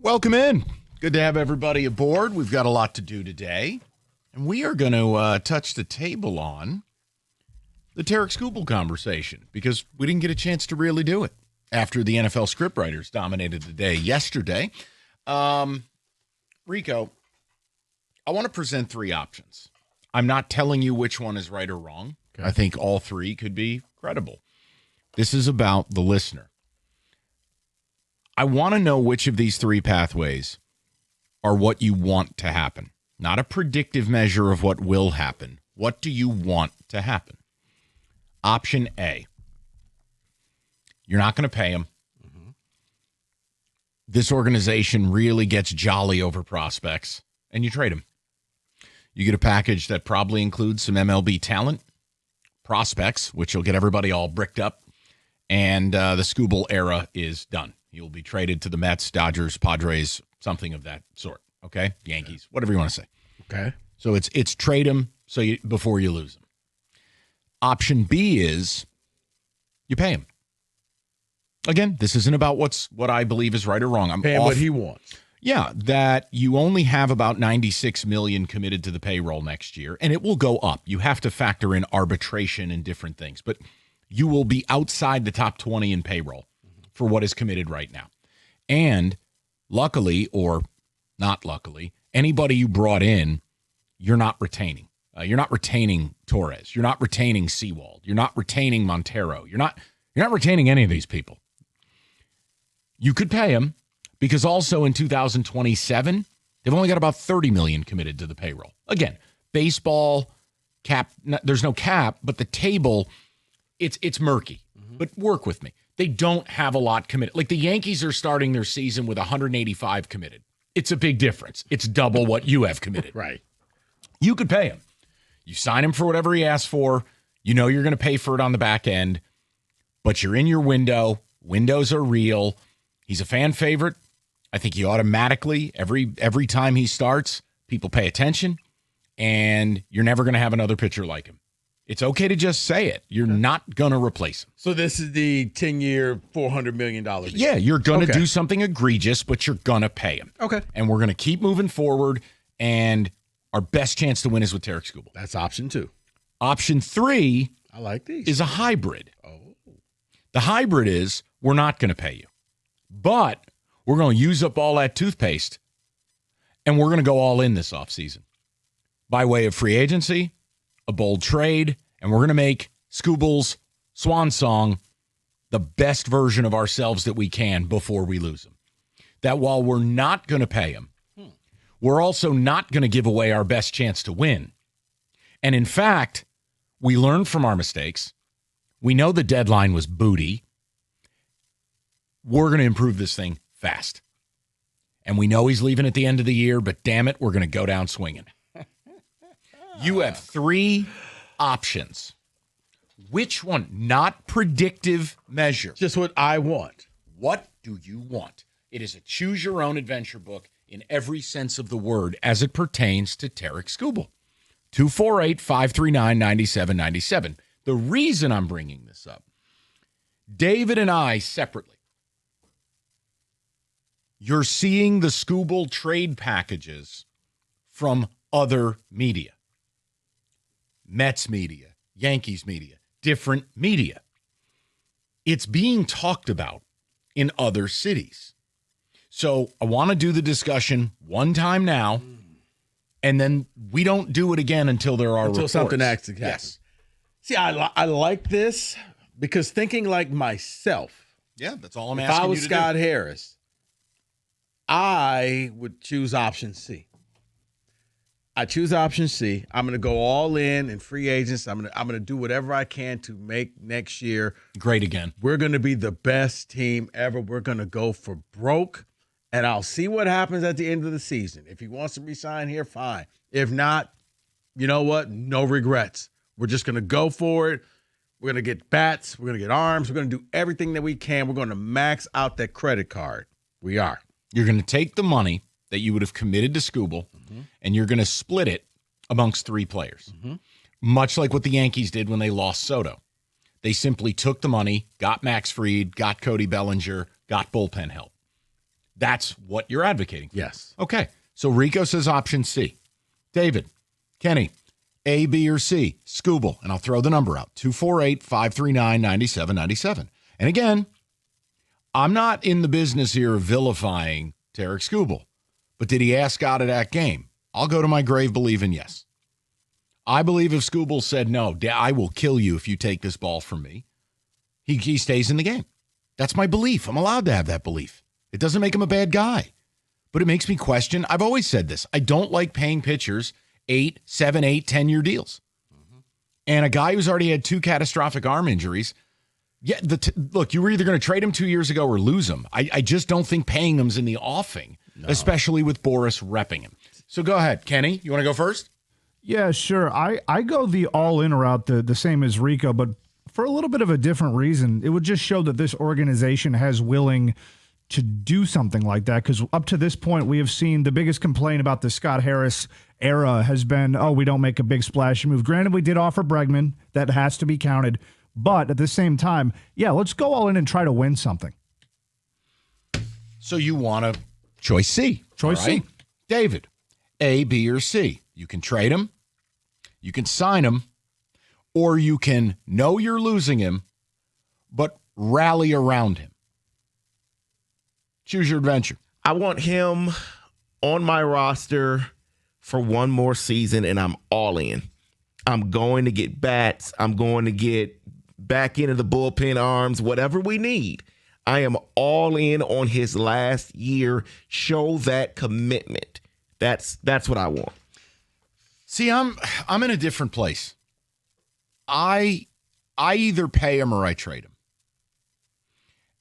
Welcome in. Good to have everybody aboard. We've got a lot to do today. And we are going to touch the table on the Tarik Skubal conversation because we didn't get a chance to really do it after the NFL scriptwriters dominated the day yesterday. Rico, I want to present three options. I'm not telling you which one is right or wrong. Okay. I think all three could be credible. This is about the listener. I want to know which of these three pathways are what you want to happen. Not a predictive measure of what will happen. What do you want to happen? Option A. You're not going to pay him. Mm-hmm. This organization really gets jolly over prospects, and you trade him. You get a package that probably includes some MLB talent, prospects, which will get everybody all bricked up, and the Skubal era is done. You'll be traded to the Mets, Dodgers, Padres, something of that sort. Okay, Yankees, whatever you want to say. Okay. So it's trade him before you lose him. Option B is you pay him. Again, this isn't about what I believe is right or wrong. I'm paying what he wants. Yeah, that you only have about $96 million committed to the payroll next year, and it will go up. You have to factor in arbitration and different things, but you will be outside the top 20 in payroll for what is committed right now. And luckily, or not luckily, anybody you brought in, you're not retaining. You're not retaining Torres. You're not retaining Seawald. You're not retaining Montero. You're not retaining any of these people. You could pay them because also in 2027, they've only got about $30 million committed to the payroll. Again, baseball cap, there's no cap, but the table, it's murky. Mm-hmm. But work with me. They don't have a lot committed. Like the Yankees are starting their season with 185 committed. It's a big difference. It's double what you have committed. Right. You could pay him. You sign him for whatever he asks for. You know you're going to pay for it on the back end, but you're in your window. Windows are real. He's a fan favorite. I think he automatically, every time he starts, people pay attention, and you're never going to have another pitcher like him. It's okay to just say it. You're not going to replace him. So this is the 10-year, $400 million deal. Yeah, you're going to do something egregious, but you're going to pay him. Okay. And we're going to keep moving forward, and our best chance to win is with Tarik Skubal. That's option 2. Option 3 I like these. Is a hybrid. Oh. The hybrid is we're not going to pay you, but we're going to use up all that toothpaste, and we're going to go all in this offseason by way of free agency, a bold trade, and we're going to make Skubal's swan song the best version of ourselves that we can before we lose him. That while we're not going to pay him, we're also not going to give away our best chance to win. And in fact, we learned from our mistakes. We know the deadline was booty. We're going to improve this thing fast. And we know he's leaving at the end of the year, but damn it, we're going to go down swinging. You have 3 options. Which one? Not predictive measure. Just what I want. What do you want? It is a choose-your-own-adventure book in every sense of the word as it pertains to Tarik Skubal. 248-539-9797. The reason I'm bringing this up, David and I separately, you're seeing the Skubal trade packages from other media. Mets media, Yankees media, different media. It's being talked about in other cities. So I want to do the discussion one time now, and then we don't do it again until there are reports. Something actually happens. Yes. See, I like this because thinking like myself. Yeah, that's all I'm asking you to do. If I was Scott Harris, I would choose option C. I choose option C. I'm going to go all in free agents. I'm going to do whatever I can to make next year great again. We're going to be the best team ever. We're going to go for broke, and I'll see what happens at the end of the season. If he wants to resign here, fine. If not, you know what? No regrets. We're just going to go for it. We're going to get bats. We're going to get arms. We're going to do everything that we can. We're going to max out that credit card. We are. You're going to take the money that you would have committed to Skubal, and you're going to split it amongst 3 players, much like what the Yankees did when they lost Soto. They simply took the money, got Max Fried, got Cody Bellinger, got bullpen help. That's what you're advocating for. Yes. Okay. So Rico says option C. David, Kenny, A, B, or C, Skubal, and I'll throw the number out, 248-539-9797. And again, I'm not in the business here of vilifying Tarik Skubal, but did he ask out of that game? I'll go to my grave believing yes. I believe if Skubal said, no, I will kill you if you take this ball from me, he stays in the game. That's my belief. I'm allowed to have that belief. It doesn't make him a bad guy, but it makes me question. I've always said this. I don't like paying pitchers 8, 7, 8, 10-year deals. And a guy who's already had 2 catastrophic arm injuries, look, you were either going to trade him 2 years ago or lose him. I just don't think paying him's in the offing, especially with Boris repping him. So go ahead, Kenny. You want to go first? Yeah, sure. I go the all-in route, the same as Rico, but for a little bit of a different reason. It would just show that this organization has willing to do something like that, because up to this point, we have seen the biggest complaint about the Scott Harris era has been, we don't make a big splash move. Granted, we did offer Bregman. That has to be counted. But at the same time, let's go all in and try to win something. So you want a choice C. Choice C. David, A, B, or C. You can trade him, you can sign him, or you can know you're losing him, but rally around him. Choose your adventure. I want him on my roster for one more season, and I'm all in. I'm going to get bats. I'm going to get back into the bullpen arms, whatever we need. I am all in on his last year. Show that commitment. That's what I want. See, I'm in a different place. I either pay him or I trade him.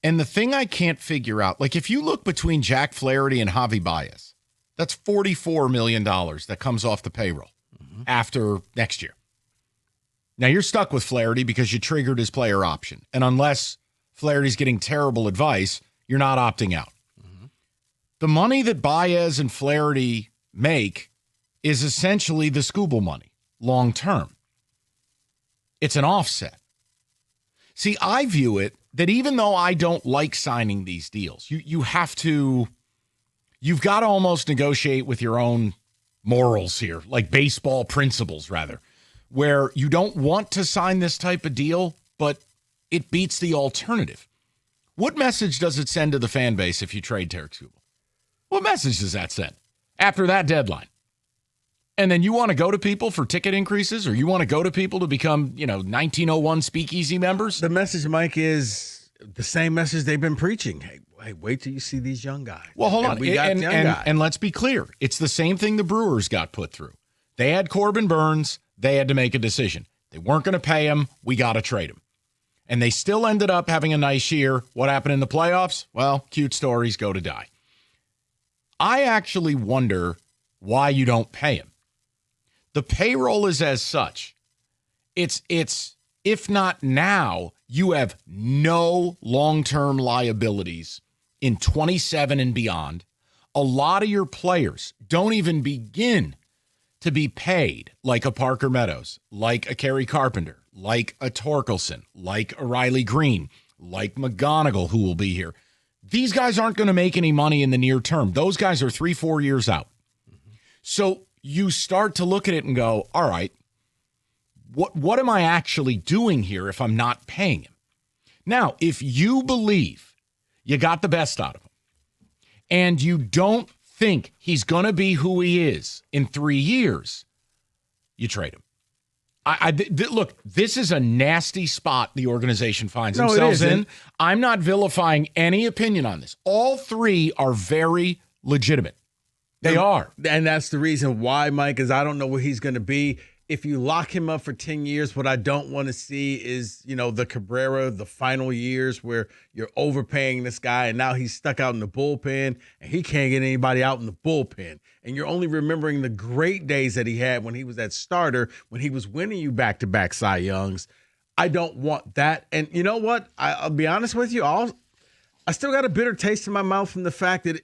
And the thing I can't figure out, like if you look between Jack Flaherty and Javi Baez, that's $44 million that comes off the payroll after next year. Now you're stuck with Flaherty because you triggered his player option. And unless Flaherty's getting terrible advice, you're not opting out. The money that Baez and Flaherty make is essentially the Skubal money long term. It's an offset. See, I view it that even though I don't like signing these deals, you've got to almost negotiate with your own morals here, like baseball principles rather, where you don't want to sign this type of deal, but it beats the alternative. What message does it send to the fan base if you trade Tarik Skubal? What message does that send after that deadline? And then you want to go to people for ticket increases, or you want to go to people to become, 1901 speakeasy members? The message, Mike, is the same message they've been preaching. Hey, wait till you see these young guys. Well, hold on. We got young guys. And let's be clear. It's the same thing the Brewers got put through. They had Corbin Burns. They had to make a decision. They weren't going to pay him. We got to trade him. And they still ended up having a nice year. What happened in the playoffs? Well, cute stories go to die. I actually wonder why you don't pay him. The payroll is as such. It's if not now, you have no long-term liabilities in 27 and beyond. A lot of your players don't even begin to be paid like a Parker Meadows, like a Kerry Carpenter, like a Torkelson, like a Riley Green, like McGonigal, who will be here. These guys aren't going to make any money in the near term. Those guys are 3-4 years out. So you start to look at it and go, all right, what am I actually doing here if I'm not paying him? Now, if you believe you got the best out of him and you don't think he's going to be who he is in 3 years, you trade him. Look, this is a nasty spot the organization finds themselves in. I'm not vilifying any opinion on this. All three are very legitimate. They are. And that's the reason why, Mike, is I don't know where he's going to be. If you lock him up for 10 years, what I don't want to see is, the Cabrera, the final years where you're overpaying this guy and now he's stuck out in the bullpen and he can't get anybody out in the bullpen. And you're only remembering the great days that he had when he was that starter, when he was winning you back-to-back Cy Youngs. I don't want that. And you know what? I'll be honest with you. I still got a bitter taste in my mouth from the fact that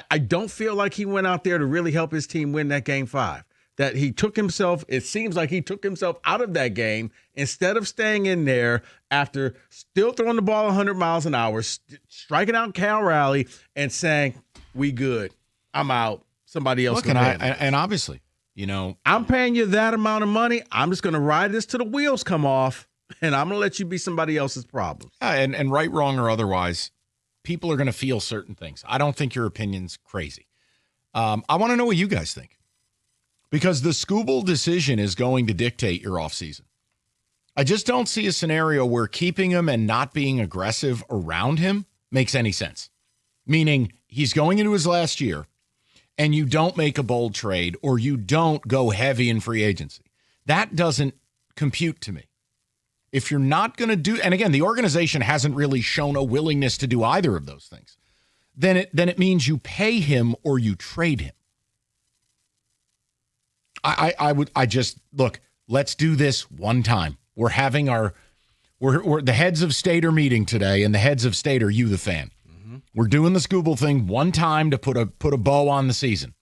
I don't feel like he went out there to really help his team win that Game 5. that he took himself, it seems like he took himself out of that game instead of staying in there after still throwing the ball 100 miles an hour, striking out Cal Raleigh and saying, we good. I'm out. Somebody else can handle it. And obviously, I'm paying you that amount of money. I'm just going to ride this till the wheels come off, and I'm going to let you be somebody else's problem. And right, wrong, or otherwise, people are going to feel certain things. I don't think your opinion's crazy. I want to know what you guys think. Because the Skubal decision is going to dictate your offseason. I just don't see a scenario where keeping him and not being aggressive around him makes any sense. Meaning he's going into his last year and you don't make a bold trade or you don't go heavy in free agency. That doesn't compute to me. If you're not going to do, and again, the organization hasn't really shown a willingness to do either of those things, then it means you pay him or you trade him. I just look, let's do this one time. We're having we're the heads of state are meeting today, and the heads of state are you, the fan. Mm-hmm. We're doing the Skubal thing one time to put a bow on the season.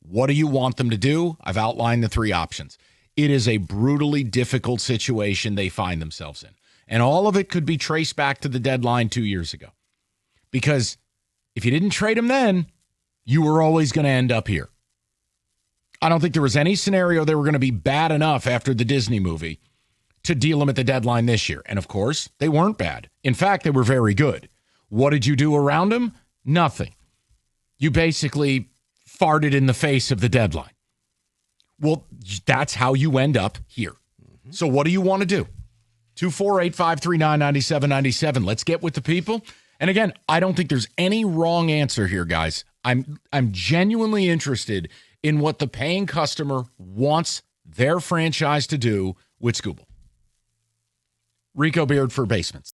What do you want them to do? I've outlined the 3 options. It is a brutally difficult situation they find themselves in. And all of it could be traced back to the deadline 2 years ago. Because if you didn't trade him then, you were always going to end up here. I don't think there was any scenario they were going to be bad enough after the Disney movie to deal him at the deadline this year. And of course, they weren't bad. In fact, they were very good. What did you do around him? Nothing. You basically farted in the face of the deadline. Well, that's how you end up here. Mm-hmm. So what do you want to do? 248-539-9797. Let's get with the people. And again, I don't think there's any wrong answer here, guys. I'm genuinely interested in what the paying customer wants their franchise to do with Skubal. Rico Beard for Basements.